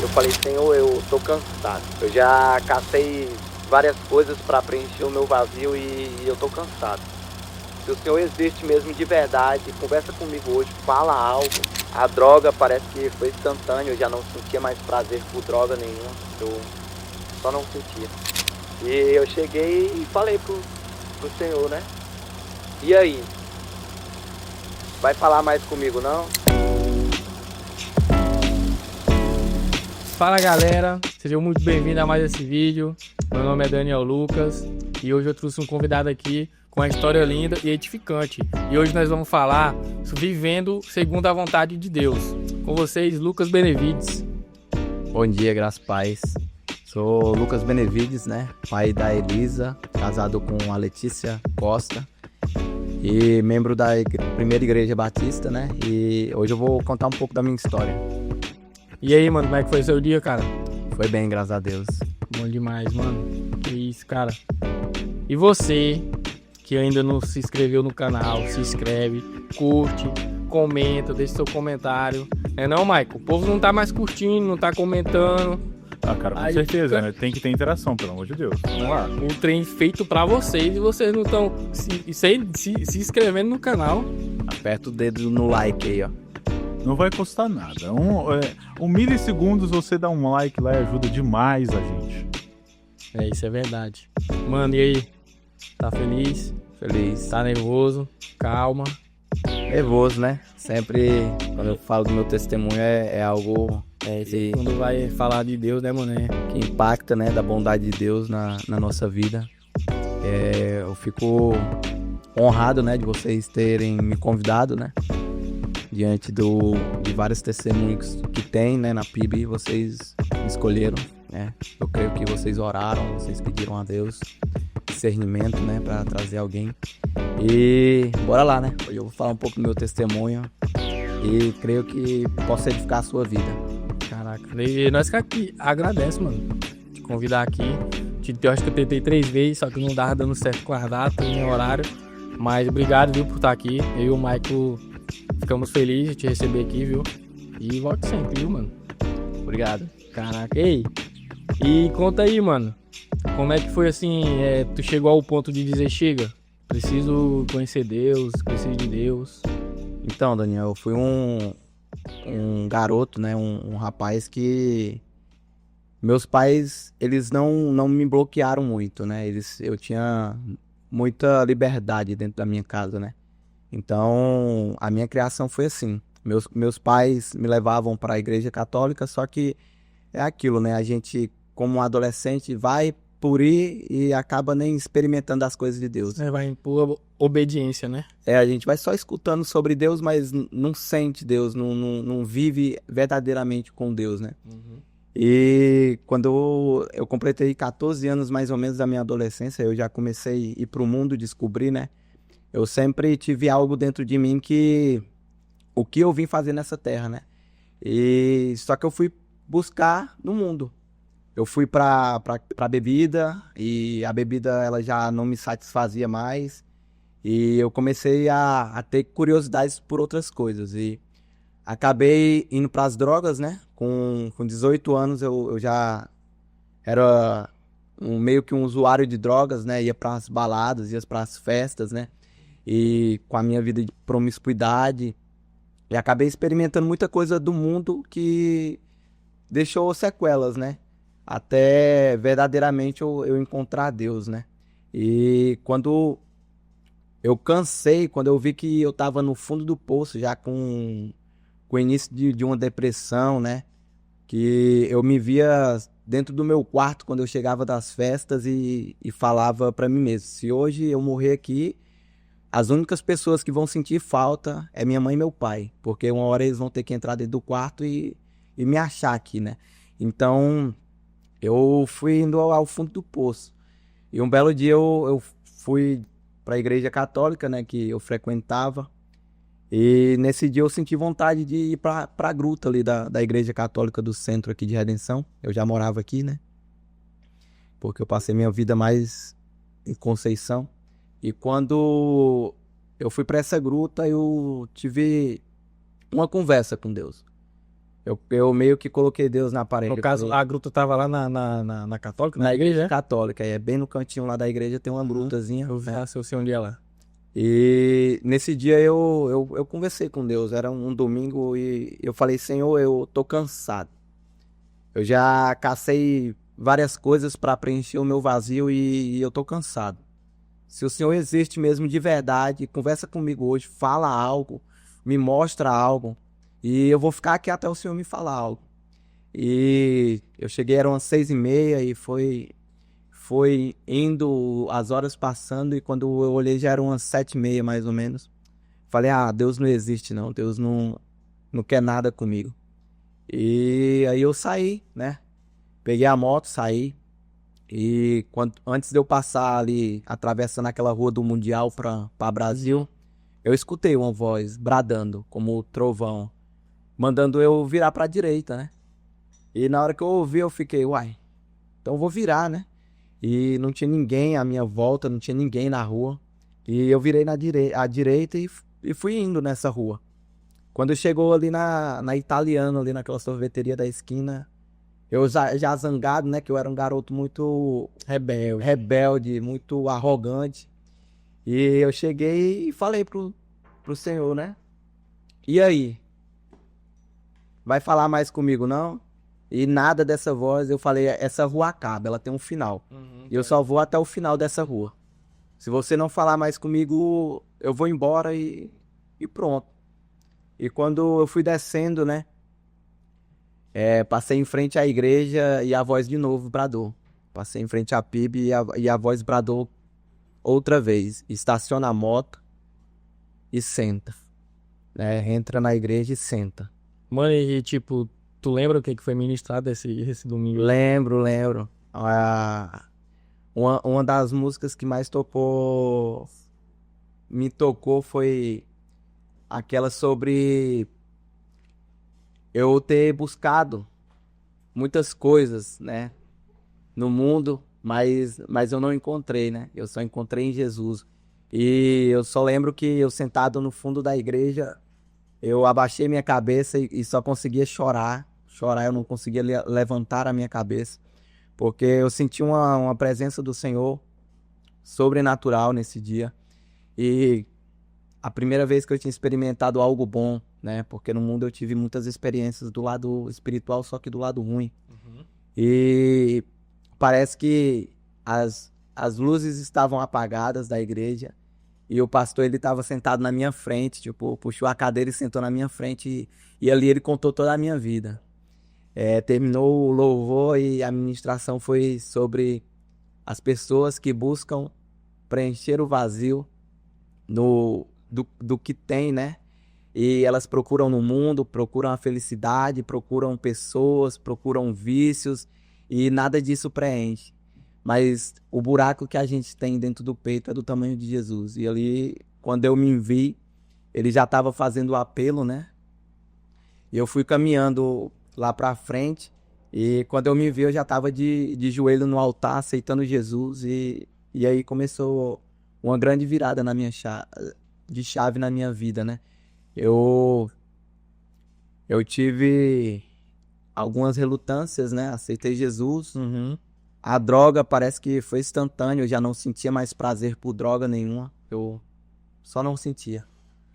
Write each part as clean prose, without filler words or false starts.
Eu falei, Senhor, eu tô cansado. Eu já cacei várias coisas para preencher o meu vazio e eu tô cansado. Se o Senhor existe mesmo de verdade, conversa comigo hoje, fala algo. A droga parece que foi instantânea, eu já não sentia mais prazer por droga nenhuma. Eu só não sentia. E eu cheguei e falei pro Senhor, né? E aí? Vai falar mais comigo, não? Fala galera, sejam muito bem-vindos a mais esse vídeo. Meu nome é Daniel Lucas e hoje eu trouxe um convidado aqui com uma história linda e edificante. E hoje nós vamos falar sobre vivendo segundo a vontade de Deus. Com vocês, Lucas Benevides. Bom dia, graças a paz. Sou Lucas Benevides, né? Pai da Elisa, casado com a Letícia Costa e membro da Primeira Igreja Batista, né? E hoje eu vou contar um pouco da minha história. E aí, mano, como é que foi o seu dia, cara? Foi bem, graças a Deus. Bom demais, mano. Que isso, cara. E você, que ainda não se inscreveu no canal, se inscreve, curte, comenta, deixa seu comentário. É não, Michael? O povo não tá mais curtindo, não tá comentando. Ah, cara, com Aí certeza, fica- né? Tem que ter interação, pelo amor de Deus. Vamos lá. Um trem feito pra vocês e vocês não estão se inscrevendo no canal. Aperta o dedo no like aí, ó. Não vai custar nada. Um milissegundos você dá um like lá e ajuda demais a gente. É, isso é verdade. Mano, e aí? Tá feliz? Feliz. Tá nervoso? Calma. Nervoso, né? Sempre, quando eu falo do meu testemunho, é algo Isso quando vai falar de Deus, né, mano? que impacta, né? Da bondade de Deus na nossa vida. Eu fico honrado, né? De vocês terem me convidado, né? Diante de vários testemunhos que tem, né, na PIB, vocês me escolheram, né? Eu creio que vocês oraram, vocês pediram a Deus discernimento, né, para trazer alguém. E bora lá, né? Hoje eu vou falar um pouco do meu testemunho e creio que possa edificar a sua vida. Caraca. E nós que aqui agradece, mano. Te convidar aqui. Eu acho que eu tentei 3 vezes, só que não dava dando certo com a data nem horário. Mas obrigado, viu, por estar aqui. Eu e o Michael ficamos felizes de te receber aqui, viu? E volte sempre, viu, mano? Obrigado. Caraca, ei. E conta aí, mano. Como é que foi assim, tu chegou ao ponto de dizer, chega, preciso conhecer Deus, preciso de Deus. Então, Daniel, eu fui um garoto, né, um rapaz que meus pais, eles não me bloquearam muito, né? Eu tinha muita liberdade dentro da minha casa, né? Então, a minha criação foi assim. Meus pais me levavam para a igreja católica, só que é aquilo, né? A gente, como adolescente, vai por ir e acaba nem experimentando as coisas de Deus. Vai por obediência, né? A gente vai só escutando sobre Deus, mas não sente Deus, não vive verdadeiramente com Deus, né? E quando eu completei 14 anos mais ou menos da minha adolescência, eu já comecei a ir para o mundo descobrir, né? Eu sempre tive algo dentro de mim o que eu vim fazer nessa terra, né? E só que eu fui buscar no mundo. Eu fui pra bebida e a bebida ela já não me satisfazia mais. E eu comecei a ter curiosidades por outras coisas. E acabei indo pras drogas, né? Com 18 anos eu já era meio que um usuário de drogas, né? Ia pras baladas, ia pras festas, né? E com a minha vida de promiscuidade. E acabei experimentando muita coisa do mundo que deixou sequelas, né? Até verdadeiramente eu encontrar Deus, né? E quando eu cansei, quando eu vi que eu tava no fundo do poço, já com o início de uma depressão, né? Que eu me via dentro do meu quarto quando eu chegava das festas e falava pra mim mesmo, se hoje eu morrer aqui, as únicas pessoas que vão sentir falta é minha mãe e meu pai, porque uma hora eles vão ter que entrar dentro do quarto e me achar aqui, né? Então, eu fui indo ao fundo do poço. E um belo dia eu fui para a igreja católica, né, que eu frequentava. E nesse dia eu senti vontade de ir para a gruta ali da igreja católica do centro aqui de Redenção. Eu já morava aqui, né? Porque eu passei minha vida mais em Conceição. E quando eu fui para essa gruta, eu tive uma conversa com Deus. Eu meio que coloquei Deus na parede. No caso, a gruta tava lá na católica, na igreja, né? Católica, é bem no cantinho lá da igreja tem uma grutazinha. Eu sei onde é lá. E nesse dia eu conversei com Deus, era um domingo e eu falei, Senhor, eu tô cansado. Eu já cacei várias coisas para preencher o meu vazio e eu tô cansado. Se o Senhor existe mesmo de verdade, conversa comigo hoje, fala algo, me mostra algo e eu vou ficar aqui até o Senhor me falar algo. E eu cheguei, eram umas 6h30 e foi indo, as horas passando, e quando eu olhei já eram umas 7h30 mais ou menos. Falei, Deus não existe não, Deus não quer nada comigo. E aí eu saí, né? Peguei a moto, saí. E antes de eu passar ali, atravessando aquela rua do Mundial pra Brasil, eu escutei uma voz bradando, como trovão, mandando eu virar pra direita, né? E na hora que eu ouvi, eu fiquei, uai, então eu vou virar, né? E não tinha ninguém à minha volta, não tinha ninguém na rua. E eu virei à direita e fui indo nessa rua. Quando chegou ali na Italiana, ali naquela sorveteria da esquina, eu já zangado, né? Que eu era um garoto muito rebelde, muito arrogante. E eu cheguei e falei pro Senhor, né? E aí? Vai falar mais comigo, não? E nada dessa voz, eu falei, essa rua acaba, ela tem um final. E eu só vou até o final dessa rua. Se você não falar mais comigo, eu vou embora e pronto. E quando eu fui descendo, né? Passei em frente à igreja e a voz de novo bradou. Passei em frente à PIB e a voz bradou outra vez. Estaciona a moto e senta. Entra na igreja e senta. Mano, e tipo, tu lembra o que foi ministrado esse domingo? Lembro. Uma das músicas que mais me tocou foi aquela sobre eu ter buscado muitas coisas, né, no mundo, mas eu não encontrei, né? Eu só encontrei em Jesus. E eu só lembro que eu sentado no fundo da igreja, eu abaixei minha cabeça e só conseguia chorar, eu não conseguia levantar a minha cabeça, porque eu senti uma presença do Senhor sobrenatural nesse dia. E a primeira vez que eu tinha experimentado algo bom, né? Porque no mundo eu tive muitas experiências do lado espiritual, só que do lado ruim. E parece que as luzes estavam apagadas da igreja e o pastor, ele estava sentado na minha frente, tipo, puxou a cadeira e sentou na minha frente e ali ele contou toda a minha vida. Terminou o louvor e a ministração foi sobre as pessoas que buscam preencher o vazio do que tem, né? E elas procuram no mundo, procuram a felicidade, procuram pessoas, procuram vícios e nada disso preenche. Mas o buraco que a gente tem dentro do peito é do tamanho de Jesus. E ali, quando eu me vi, ele já estava fazendo o apelo, né? E eu fui caminhando lá pra frente. E quando eu me vi, eu já estava de joelho no altar, aceitando Jesus. E aí começou uma grande virada de chave na minha vida, né? Eu tive algumas relutâncias, né? Aceitei Jesus. A droga parece que foi instantâneo. Eu já não sentia mais prazer por droga nenhuma. Eu só não sentia.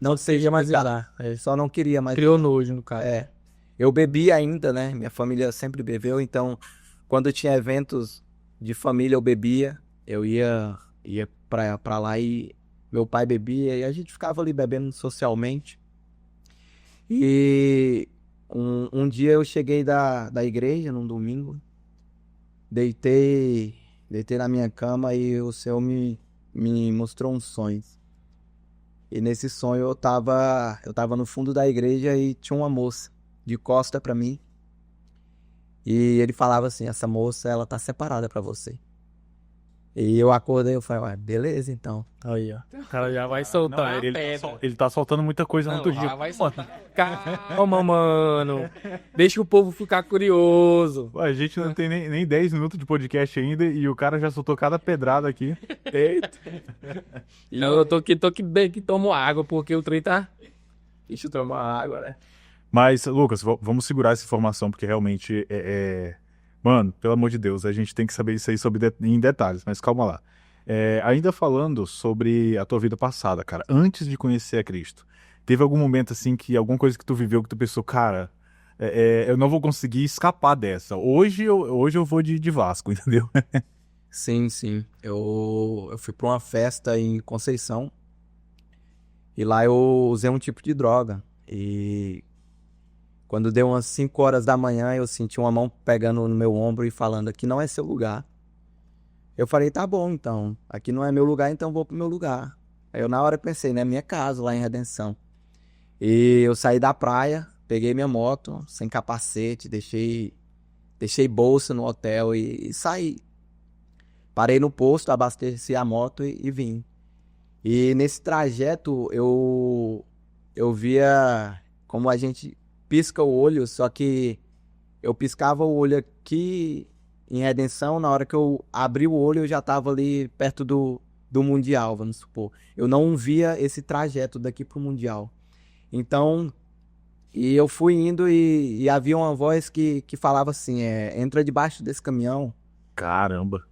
Não sei mais lidar. Só não queria mais. Criou nojo, no caso. Eu bebia ainda, né? Minha família sempre bebeu. Então, quando tinha eventos de família, eu bebia. Eu ia pra lá e meu pai bebia. E a gente ficava ali bebendo socialmente. E um dia eu cheguei da igreja, num domingo. Deitei na minha cama e o Senhor me mostrou um sonho. E nesse sonho eu tava no fundo da igreja e tinha uma moça de costa pra mim. E ele falava assim, essa moça, ela tá separada pra você. E eu acordei, eu falei, beleza então. Aí, ó. O cara já vai soltar. Ele tá soltando muita coisa no outro dia. Vai soltar. Calma, mano. Deixa o povo ficar curioso. A gente não tem nem 10 minutos de podcast ainda e o cara já soltou cada pedrada aqui. Eita. Eu tô aqui bem que tomo água, porque o trem tá... Deixa eu tomar água, né? Mas, Lucas, vamos segurar essa informação, porque realmente Mano, pelo amor de Deus, a gente tem que saber isso aí em detalhes, mas calma lá. Ainda falando sobre a tua vida passada, cara, antes de conhecer a Cristo, teve algum momento assim que alguma coisa que tu viveu que tu pensou, cara, eu não vou conseguir escapar dessa. Hoje eu vou de Vasco, entendeu? Sim, sim. Eu fui pra uma festa em Conceição e lá eu usei um tipo de droga. E quando deu umas 5 horas da manhã, eu senti uma mão pegando no meu ombro e falando: aqui não é seu lugar. Eu falei: tá bom, então. Aqui não é meu lugar, então vou pro meu lugar. Aí eu na hora pensei, né? Minha casa lá em Redenção. E eu saí da praia, peguei minha moto, sem capacete, deixei bolsa no hotel e saí. Parei no posto, abasteci a moto e vim. E nesse trajeto eu via como a gente pisca o olho, só que eu piscava o olho aqui em Redenção, na hora que eu abri o olho eu já estava ali perto do Mundial, vamos supor. Eu não via esse trajeto daqui pro Mundial. Então, e eu fui indo e havia uma voz que falava assim, entra debaixo desse caminhão. Caramba.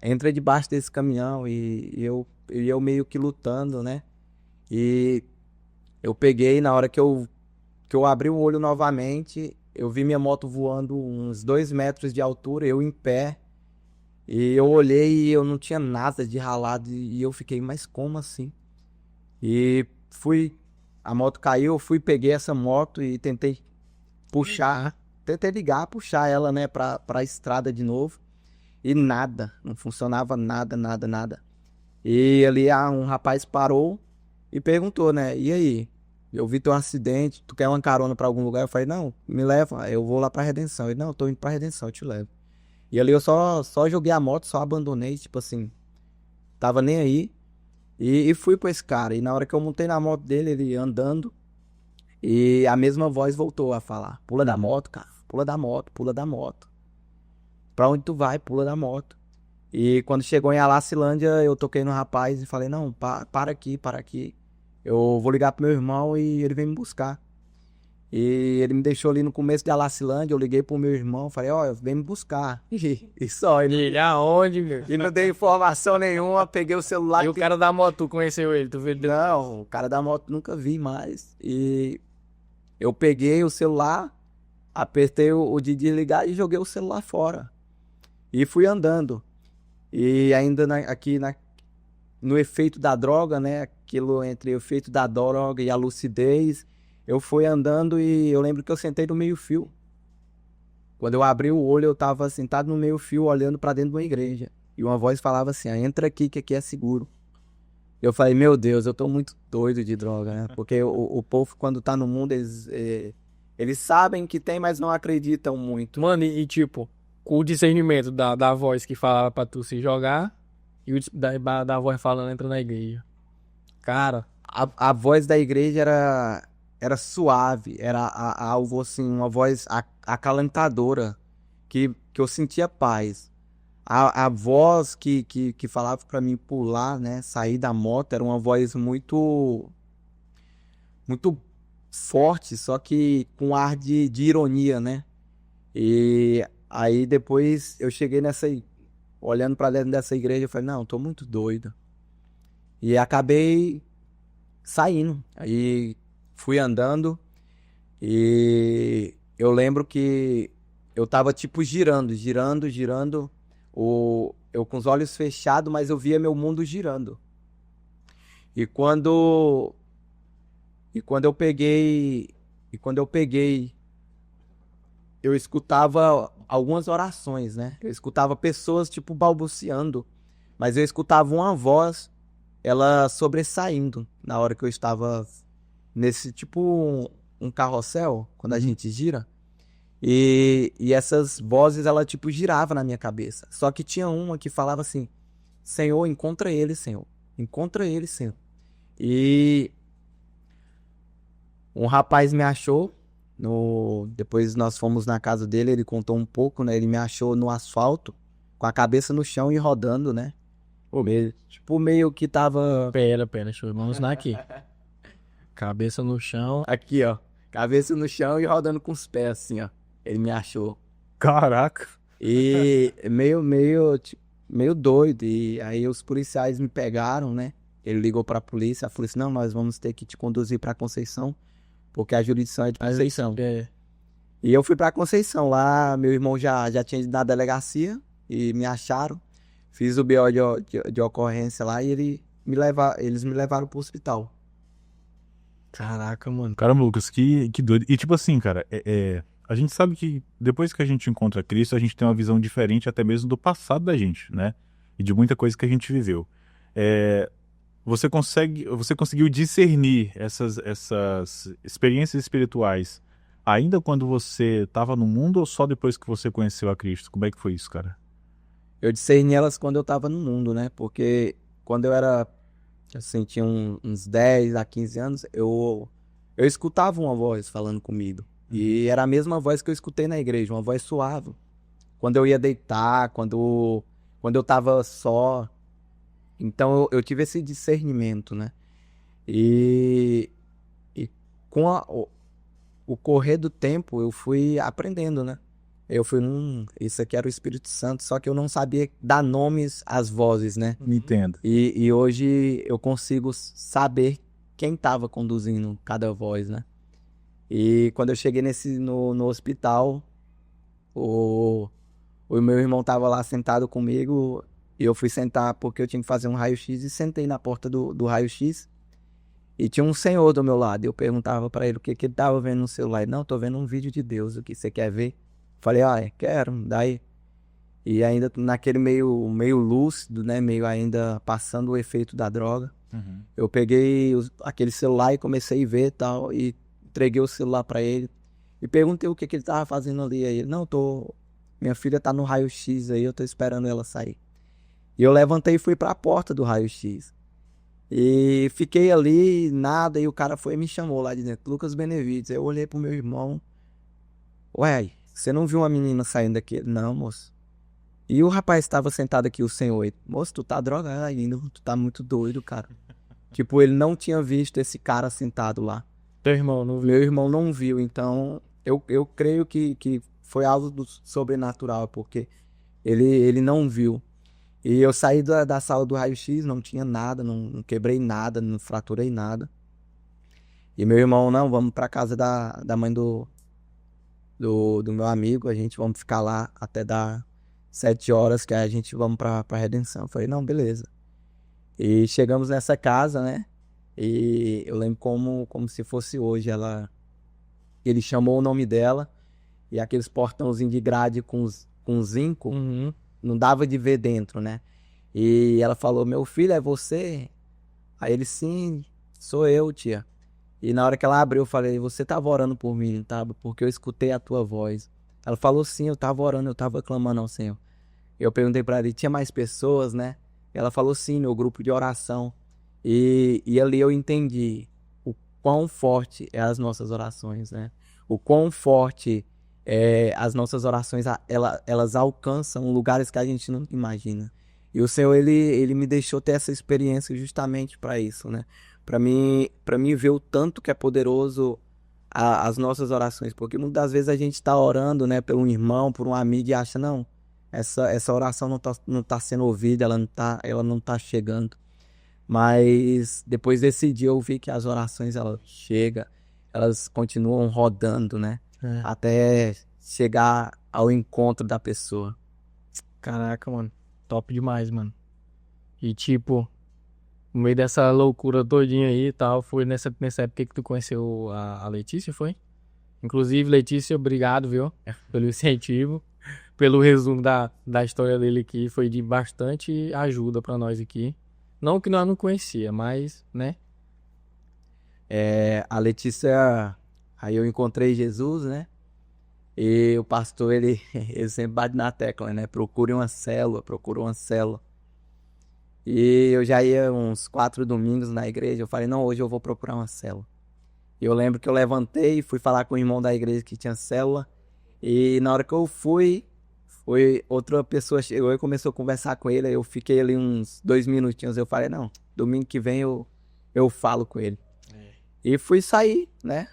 Entra debaixo desse caminhão e eu meio que lutando, né? E eu peguei, na hora que eu abri o olho novamente, eu vi minha moto voando uns 2 metros de altura, eu em pé, e eu olhei e eu não tinha nada de ralado, e eu fiquei, mas como assim? E a moto caiu, eu peguei essa moto e tentei puxar ela, né, pra estrada de novo. E nada, não funcionava nada. E ali um rapaz parou e perguntou, né? E aí? Eu vi teu acidente, tu quer uma carona pra algum lugar? Eu falei, não, me leva, eu vou lá pra Redenção. Ele, não, eu tô indo pra Redenção, eu te levo. E ali eu só joguei a moto, só abandonei, tipo assim, tava nem aí. E fui com esse cara. E na hora que eu montei na moto dele, ele andando, e a mesma voz voltou a falar, pula da moto, cara, pula da moto. Pra onde tu vai? Pula da moto. E quando chegou em Alacilândia, eu toquei no rapaz e falei, não, para aqui. Eu vou ligar pro meu irmão e ele vem me buscar. E ele me deixou ali no começo de Alacilândia, eu liguei pro meu irmão, falei, ó, vem me buscar. E só, Ele aonde, meu? e não dei informação nenhuma, peguei o celular. E o cara da moto, tu conheceu ele, tu viu? Não, o cara da moto nunca vi mais. E eu peguei o celular, apertei o de desligar e joguei o celular fora. E fui andando. E ainda no efeito da droga, né? Aquilo entre o efeito da droga e a lucidez, eu fui andando e eu lembro que eu sentei no meio-fio. Quando eu abri o olho, eu tava sentado no meio-fio, olhando pra dentro de uma igreja. E uma voz falava assim, entra aqui que aqui é seguro. Eu falei, meu Deus, eu tô muito doido de droga, né? Porque o povo, quando tá no mundo, eles sabem que tem, mas não acreditam muito. Mano, e tipo, com o discernimento da voz que falava pra tu se jogar e da voz falando entra na igreja. Cara, A voz da igreja era suave, era algo assim, uma voz acalentadora, que eu sentia paz. A voz que falava pra mim pular, né, sair da moto, era uma voz muito, muito forte, só que com ar de ironia, né? E aí depois eu cheguei olhando pra dentro dessa igreja, eu falei, não, tô muito doido. E acabei saindo. Aí fui andando e eu lembro que eu tava tipo girando. Eu com os olhos fechados, mas eu via meu mundo girando. E quando eu peguei, eu escutava algumas orações, né? Eu escutava pessoas tipo balbuciando, mas eu escutava uma voz, ela sobressaindo na hora que eu estava nesse tipo um carrossel, quando a gente gira. E essas vozes, ela tipo girava na minha cabeça. Só que tinha uma que falava assim, Senhor, encontra ele, Senhor. Encontra ele, Senhor. E um rapaz me achou, depois nós fomos na casa dele, ele contou um pouco, né? Ele me achou no asfalto, com a cabeça no chão e rodando, né? Meio que tava... pera, deixa eu imaginar aqui. Cabeça no chão. Aqui, ó. Cabeça no chão e rodando com os pés, assim, ó. Ele me achou. Caraca. E meio doido. E aí os policiais me pegaram, né? Ele ligou pra polícia, falou assim, não, nós vamos ter que te conduzir pra Conceição, porque a jurisdição é de Conceição. E eu fui pra Conceição, lá meu irmão já tinha ido na delegacia e me acharam. Fiz o BO de ocorrência lá e eles me levaram pro hospital. Caraca, mano. Caramba, Lucas, que doido. E tipo assim, cara, a gente sabe que depois que a gente encontra Cristo, a gente tem uma visão diferente até mesmo do passado da gente, né? E de muita coisa que a gente viveu. Você conseguiu discernir essas experiências espirituais ainda quando você estava no mundo ou só depois que você conheceu a Cristo? Como é que foi isso, cara? Eu discerni elas quando eu tava no mundo, né? Porque quando eu era, assim, tinha uns 10 a 15 anos, eu escutava uma voz falando comigo. E era a mesma voz que eu escutei na igreja, uma voz suave. Quando eu ia deitar, quando eu tava só. Então eu tive esse discernimento, né? E com o correr do tempo eu fui aprendendo, né? Eu fui isso aqui era o Espírito Santo, só que eu não sabia dar nomes às vozes, né? Entendo. E hoje eu consigo saber quem estava conduzindo cada voz, né? E quando eu cheguei no hospital, o meu irmão estava lá sentado comigo e eu fui sentar porque eu tinha que fazer um raio-x e sentei na porta do raio-x e tinha um senhor do meu lado. Eu perguntava para ele o que ele estava vendo no celular. Ele, não, tô vendo um vídeo de Deus, o que você quer ver? Falei, quero, daí. E ainda naquele meio lúcido, né? Meio ainda passando o efeito da droga. Eu peguei aquele celular e comecei a ver e tal. E entreguei o celular pra ele. E perguntei o que ele tava fazendo ali. Aí ele, não, minha filha tá no raio-x aí, eu tô esperando ela sair. E eu levantei e fui pra porta do raio-x. E fiquei ali, nada, e o cara foi e me chamou lá de dentro, Lucas Benevides. Eu olhei pro meu irmão. Ué, você não viu uma menina saindo daqui? Não, moço. E o rapaz estava sentado aqui, o senhor. Ele, moço, tu tá drogado ainda, tu tá muito doido, cara. Tipo, ele não tinha visto esse cara sentado lá. Teu irmão não viu? Meu irmão não viu, então eu creio que foi algo do sobrenatural, porque ele não viu. E eu saí da sala do raio-x, não tinha nada, não quebrei nada, não fraturei nada. E meu irmão, não, vamos pra casa da mãe do meu amigo, vamos ficar lá até dar 7 horas, que aí a gente vamos pra Redenção. Eu falei, não, beleza. E chegamos nessa casa, né? E eu lembro como se fosse hoje. Ele chamou o nome dela e aqueles portãozinhos de grade com zinco, não dava de ver dentro, né? E ela falou, meu filho, é você? Aí ele, sim, sou eu, tia. E na hora que ela abriu, eu falei, você tava orando por mim, tá? Porque eu escutei a tua voz. Ela falou, sim, eu tava orando, eu tava clamando ao Senhor. Eu perguntei pra ela, tinha mais pessoas, né? Ela falou, sim, meu grupo de oração. E ali eu entendi o quão forte é as nossas orações, né? O quão forte as nossas orações, elas alcançam lugares que a gente não imagina. E o Senhor, ele me deixou ter essa experiência justamente para isso, né? Para mim ver o tanto que é poderoso as nossas orações, porque muitas vezes a gente está orando, né, por um irmão, por um amigo e acha, não, essa oração não tá sendo ouvida, ela não tá chegando. Mas depois desse dia eu vi que as orações, elas chegam, elas continuam rodando, né, até chegar ao encontro da pessoa. Caraca, mano, top demais, mano. E tipo, no meio dessa loucura todinha aí e tal, foi nessa época que tu conheceu a Letícia, foi? Inclusive, Letícia, obrigado, viu? Pelo incentivo, pelo resumo da história dele aqui, foi de bastante ajuda pra nós aqui. Não que nós não conhecia, mas, né? A Letícia, aí eu encontrei Jesus, né? E o pastor, ele sempre bate na tecla, né? Procura uma célula. E eu já ia uns 4 domingos na igreja. Eu falei, não, hoje eu vou procurar uma célula. E eu lembro que eu levantei e fui falar com o irmão da igreja que tinha célula. E na hora que eu foi outra pessoa chegou e começou a conversar com ele. Eu fiquei ali uns 2 minutinhos. Eu falei, não, domingo que vem eu falo com ele. E fui sair, né?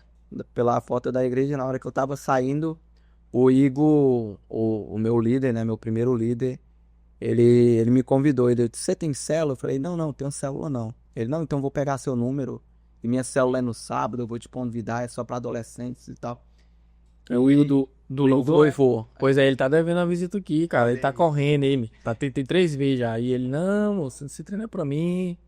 pela foto da igreja, na hora que eu tava saindo, o Igor, o meu líder, né, meu primeiro líder, ele me convidou. Ele disse, você tem célula? Eu falei, não, tenho célula não. Ele, não, então eu vou pegar seu número, e minha célula é no sábado, eu vou te convidar, é só pra adolescentes e tal. É o Will do louvor. Foi. Pois é, ele tá devendo uma visita aqui, cara. Ele tá correndo, ele. Tá tentei 3 vezes já. E ele, não, moço, esse treino é pra mim.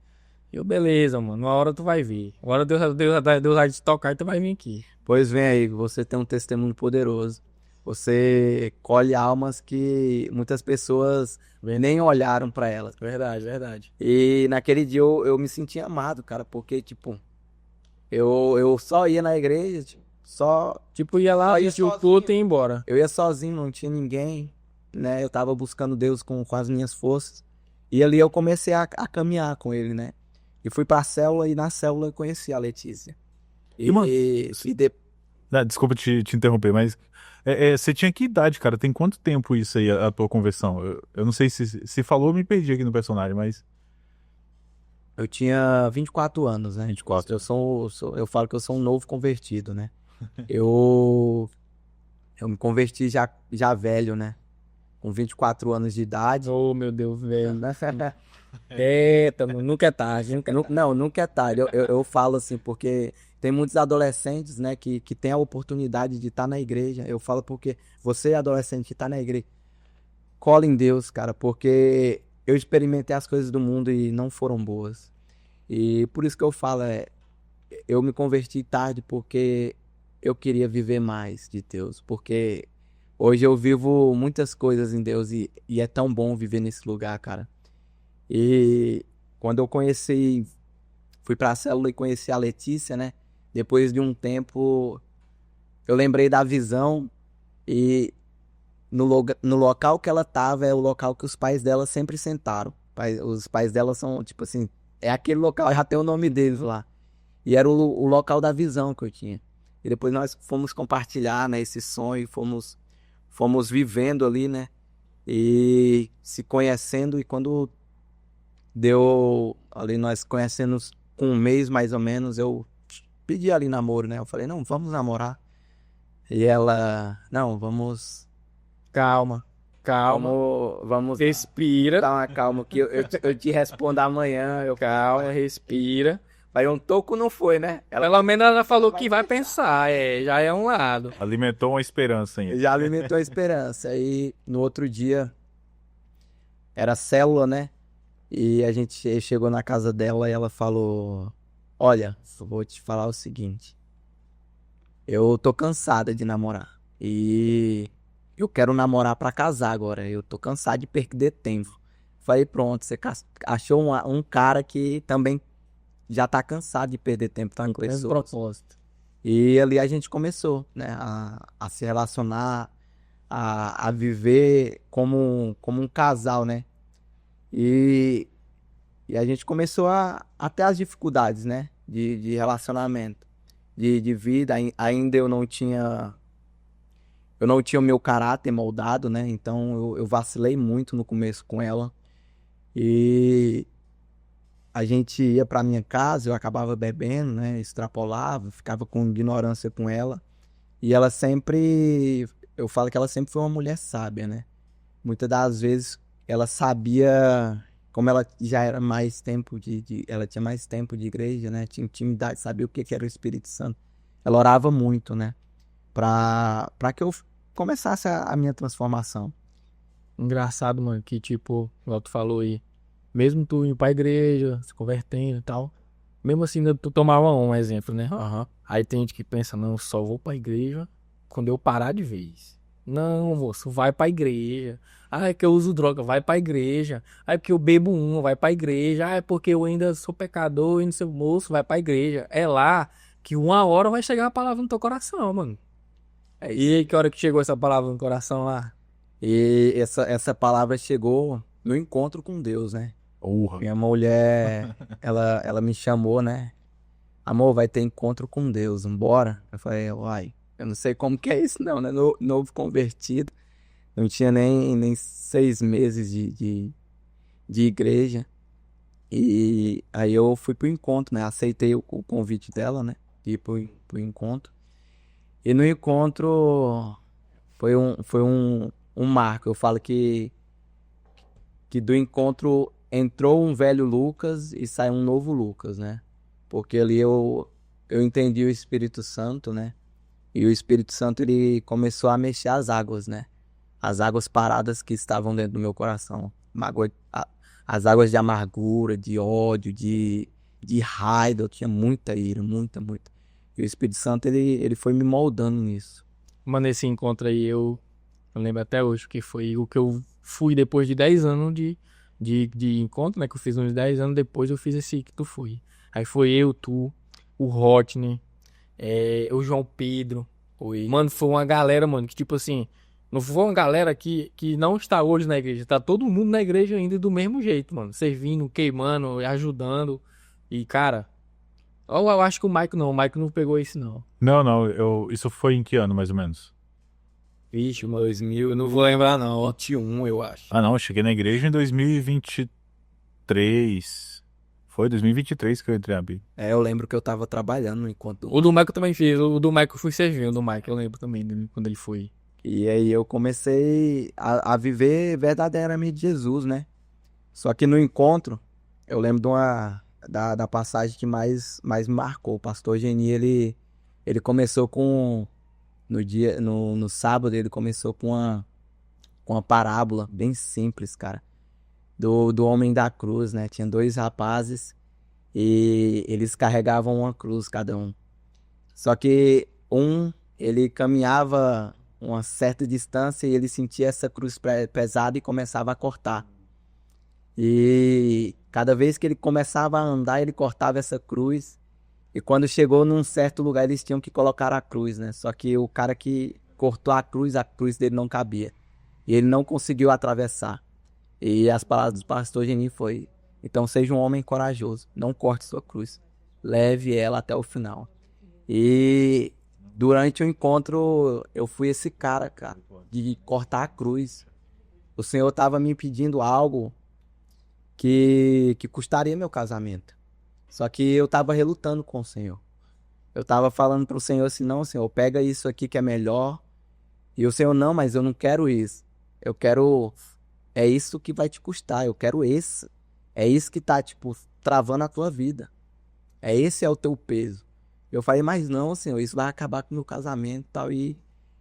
Eu, beleza, mano. Uma hora tu vai vir. Uma hora Deus vai te tocar e tu vai vir aqui. Pois vem aí, você tem um testemunho poderoso. Você colhe almas que muitas pessoas nem olharam pra elas. Verdade, verdade. E naquele dia eu me senti amado, cara, porque, tipo, eu só ia na igreja, tipo, Tipo, ia lá, Só ia assistir o sozinho. culto e ia embora. eu ia sozinho, não tinha ninguém, né? Eu tava buscando Deus com as minhas forças. E ali eu comecei a caminhar com ele, né? E fui pra célula e na célula eu conheci a Letícia. mano, Desculpa te interromper, mas você tinha que idade, cara? Tem quanto tempo isso aí, a tua conversão? Eu não sei se falou, eu me perdi aqui no personagem, mas... Eu tinha 24 anos, né? 24. Eu falo que eu sou um novo convertido, né? Eu me converti já velho, né? Com 24 anos de idade. Oh, meu Deus, velho. Eita, mano, nunca é tarde. Nunca é tarde. Eu falo assim, porque tem muitos adolescentes, né, que têm a oportunidade de estar na igreja. Eu falo porque você, adolescente que está na igreja, cola em Deus, cara, porque eu experimentei as coisas do mundo e não foram boas. E por isso que eu falo, eu me converti tarde porque eu queria viver mais de Deus, porque hoje eu vivo muitas coisas em Deus e é tão bom viver nesse lugar, cara. E quando eu fui pra célula e conheci a Letícia, né? Depois de um tempo, eu lembrei da visão e no local que ela tava é o local que os pais dela sempre sentaram. Os pais dela são, tipo assim, é aquele local, já tem o nome deles lá. E era o local da visão que eu tinha. E depois nós fomos compartilhar, né, esse sonho, fomos vivendo ali, né? E se conhecendo, e quando deu ali nós conhecendo com um mês mais ou menos, eu pedi ali namoro, né? Eu falei, não, vamos namorar. E ela, não, vamos Calma. vamos Respira. dar uma calma que eu te respondo amanhã. Calma, respira. Mas um toco não foi, né? Pelo menos ela falou que vai pensar, já é um lado. Alimentou uma esperança ainda. Já alimentou a esperança. Aí no outro dia era célula, né? E a gente chegou na casa dela e ela falou: olha, eu vou te falar o seguinte. Eu tô cansada de namorar. E eu quero namorar pra casar agora. Eu tô cansado de perder tempo. Falei, pronto, você achou um cara que também já tá cansado de perder tempo com pessoas. Propósito. E ali a gente começou, né, a se relacionar, a viver como um casal, né? E a gente começou a ter as dificuldades, né, de relacionamento, de vida. Ainda eu não tinha o meu caráter moldado, né? Então eu vacilei muito no começo com ela. E a gente ia pra minha casa, eu acabava bebendo, né? Extrapolava, ficava com ignorância com ela. E ela sempre, eu falo que ela sempre foi uma mulher sábia, né? Muitas das vezes ela sabia, como ela já era mais tempo ela tinha mais tempo de igreja, né? Tinha intimidade, sabia o que era o Espírito Santo. Ela orava muito, né? Pra que eu começasse a minha transformação. Engraçado, mano, que tipo, igual tu falou aí, mesmo tu indo pra igreja, se convertendo e tal, mesmo assim tu tomava um exemplo, né? Aí tem gente que pensa, não, só vou pra igreja quando eu parar de vez. Não, moço, vai pra igreja. Ah, é que eu uso droga, vai pra igreja. Ah, é porque eu bebo vai pra igreja. Ah, é porque eu ainda sou pecador e não sei, moço, vai pra igreja. É lá que uma hora vai chegar a palavra no teu coração, mano. E aí, que hora que chegou essa palavra no coração lá? E essa palavra chegou no encontro com Deus, né? Minha mulher, ela me chamou, né? Amor, vai ter encontro com Deus, vambora? Eu falei, uai, eu não sei como que é isso não, né? Novo convertido, não tinha nem 6 meses de igreja. E aí eu fui pro encontro, né? Aceitei o convite dela, né? De ir pro encontro. E no encontro foi um marco. Eu falo que do encontro entrou um velho Lucas e saiu um novo Lucas, né? Porque ali eu entendi o Espírito Santo, né? E o Espírito Santo, ele começou a mexer as águas, né? As águas paradas que estavam dentro do meu coração. As águas de amargura, de ódio, de raiva. Eu tinha muita ira, muita. E o Espírito Santo, ele foi me moldando nisso. Mano, esse encontro aí eu lembro até hoje, que foi o que eu fui depois de 10 anos de encontro, né? Que eu fiz uns 10 anos depois, eu fiz esse que tu foi. Aí foi eu, tu, o Rodney, o João Pedro. Mano, foi uma galera, mano, que tipo assim, não foi uma galera que não está hoje na igreja. Tá todo mundo na igreja ainda do mesmo jeito, mano. Servindo, queimando, ajudando. E, cara, eu acho que o Maico não pegou isso, não. Não, isso foi em que ano, mais ou menos? Vixe, 2000, eu não vou lembrar, não. 21, eu acho. Ah, não, eu cheguei na igreja em 2023. Foi 2023 que eu entrei na Bíblia. Eu lembro que eu tava trabalhando enquanto... O do Maico eu também fiz. O do Maico eu fui servindo, o do Maico eu lembro também dele, quando ele foi. E aí eu comecei a viver verdadeiramente Jesus, né? Só que no encontro, eu lembro da passagem que mais me marcou. O pastor Geni, ele começou com... No sábado, ele começou com uma parábola bem simples, cara. Do homem da cruz, né? Tinha 2 rapazes e eles carregavam uma cruz cada um. Só que ele caminhava uma certa distância e ele sentia essa cruz pesada e começava a cortar. E cada vez que ele começava a andar, ele cortava essa cruz. E quando chegou num certo lugar, eles tinham que colocar a cruz, né? Só que o cara que cortou a cruz dele não cabia. E ele não conseguiu atravessar. E as palavras do pastor Geni foi: então seja um homem corajoso, não corte sua cruz. Leve ela até o final. E durante o encontro, eu fui esse cara, de cortar a cruz. O Senhor estava me pedindo algo que custaria meu casamento. Só que eu estava relutando com o Senhor. Eu estava falando para o Senhor assim: não, Senhor, pega isso aqui que é melhor. E o Senhor: não, mas eu não quero isso. Eu quero... É isso que vai te custar. Eu quero esse. É isso que tá, tipo, travando a tua vida. Esse é o teu peso. Eu falei: mas não, Senhor, isso vai acabar com o meu casamento e tal. E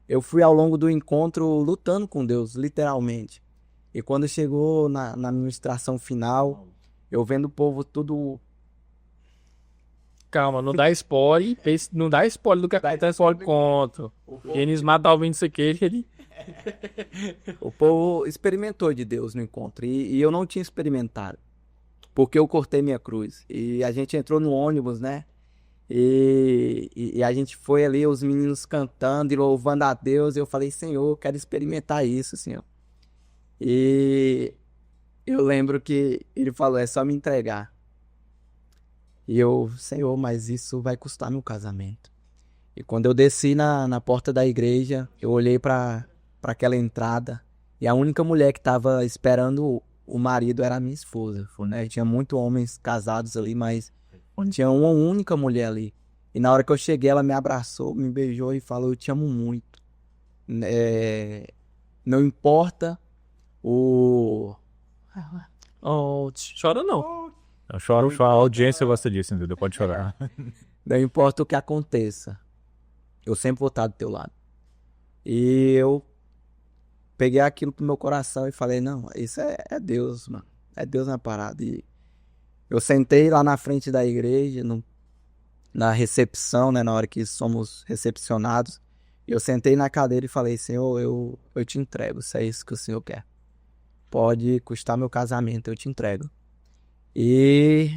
eu fui ao longo do encontro lutando com Deus, literalmente. E quando chegou na ministração final, eu vendo o povo tudo... Calma, não dá spoiler. Não dá spoiler do que dá spoiler contra. Eles matam ouvindo isso aqui, ele... O povo experimentou de Deus no encontro. E eu não tinha experimentado. Porque eu cortei minha cruz. E a gente entrou no ônibus, né? E a gente foi ali, os meninos cantando e louvando a Deus. E eu falei: Senhor, eu quero experimentar isso, Senhor. E eu lembro que ele falou: é só me entregar. E eu: Senhor, mas isso vai custar meu casamento. E quando eu desci na porta da igreja, eu olhei para aquela entrada. E a única mulher que estava esperando o marido era a minha esposa, né? Tinha muitos homens casados ali, mas tinha uma única mulher ali. E na hora que eu cheguei, ela me abraçou, me beijou e falou: eu te amo muito. Não importa o... Oh, chora não. Eu choro, a audiência gosta disso, entendeu? Pode chorar. Não importa o que aconteça, eu sempre vou estar do teu lado. E eu peguei aquilo pro meu coração e falei: não, isso é Deus, mano. É Deus na parada. E eu sentei lá na frente da igreja, na recepção, né? Na hora que somos recepcionados. Eu sentei na cadeira e falei: Senhor, eu te entrego, se é isso que o Senhor quer. Pode custar meu casamento, eu te entrego. E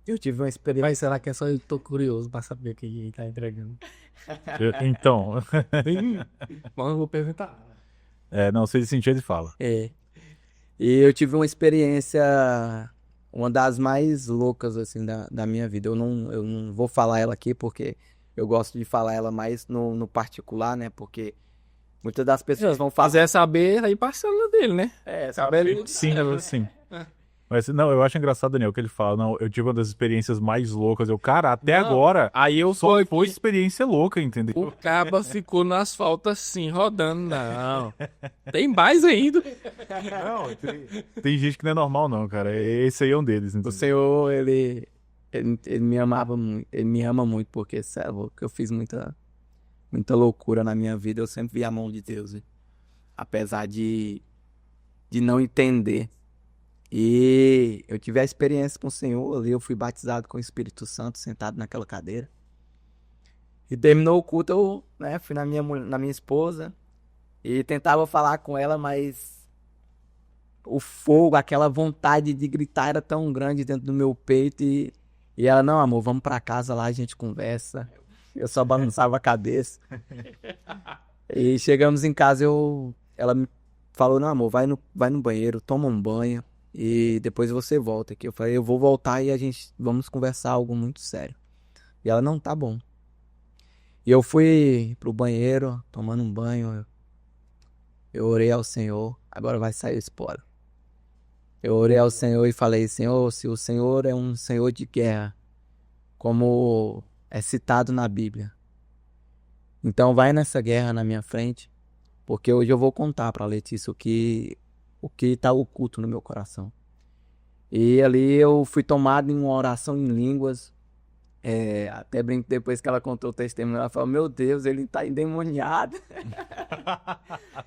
eu tive uma experiência... Mas será que é só eu tô curioso pra saber o que ele tá entregando? Então. Mas eu vou perguntar. Não, se ele sentir, ele fala. E eu tive uma experiência, uma das mais loucas, assim, da minha vida. Eu não vou falar ela aqui porque eu gosto de falar ela mais no particular, né? Porque muitas das pessoas vão fazer... Quiser saber, aí parcela dele, né? saber... Sim, sim. Mas, não, eu acho engraçado, Daniel, que ele fala, não, eu tive uma das experiências mais loucas. Cara, até Não, agora, Aí eu só fui. foi experiência louca, entendeu? O caba ficou no asfalto assim, rodando. Não. Tem mais ainda. Não, tem gente que não é normal, não, cara. Esse aí é um deles, O entendeu? Senhor, ele me amava muito, ele me ama muito, porque, sabe, que eu fiz muita loucura na minha vida, eu sempre vi a mão de Deus, né? Apesar de não entender. E eu tive a experiência com o Senhor ali, eu fui batizado com o Espírito Santo, sentado naquela cadeira. E terminou o culto, eu, né, fui na minha esposa e tentava falar com ela, mas o fogo, aquela vontade de gritar era tão grande dentro do meu peito e ela, não, amor, vamos pra casa lá, a gente conversa. Eu só balançava a cabeça. E chegamos em casa, ela me falou, não, amor, vai no banheiro, toma um banho e depois você volta aqui. Eu falei, eu vou voltar e vamos conversar algo muito sério. E ela, não, tá bom. E eu fui pro banheiro, tomando um banho, eu orei ao Senhor, agora vai sair o spoiler. Eu orei ao Senhor e falei, Senhor, se o Senhor é um Senhor de guerra, como é citado na Bíblia, então vai nessa guerra na minha frente, porque hoje eu vou contar pra Letícia o que tá oculto no meu coração. E ali eu fui tomado em uma oração em línguas, até brinco depois que ela contou o testemunho, ela falou, meu Deus, ele tá endemoniado.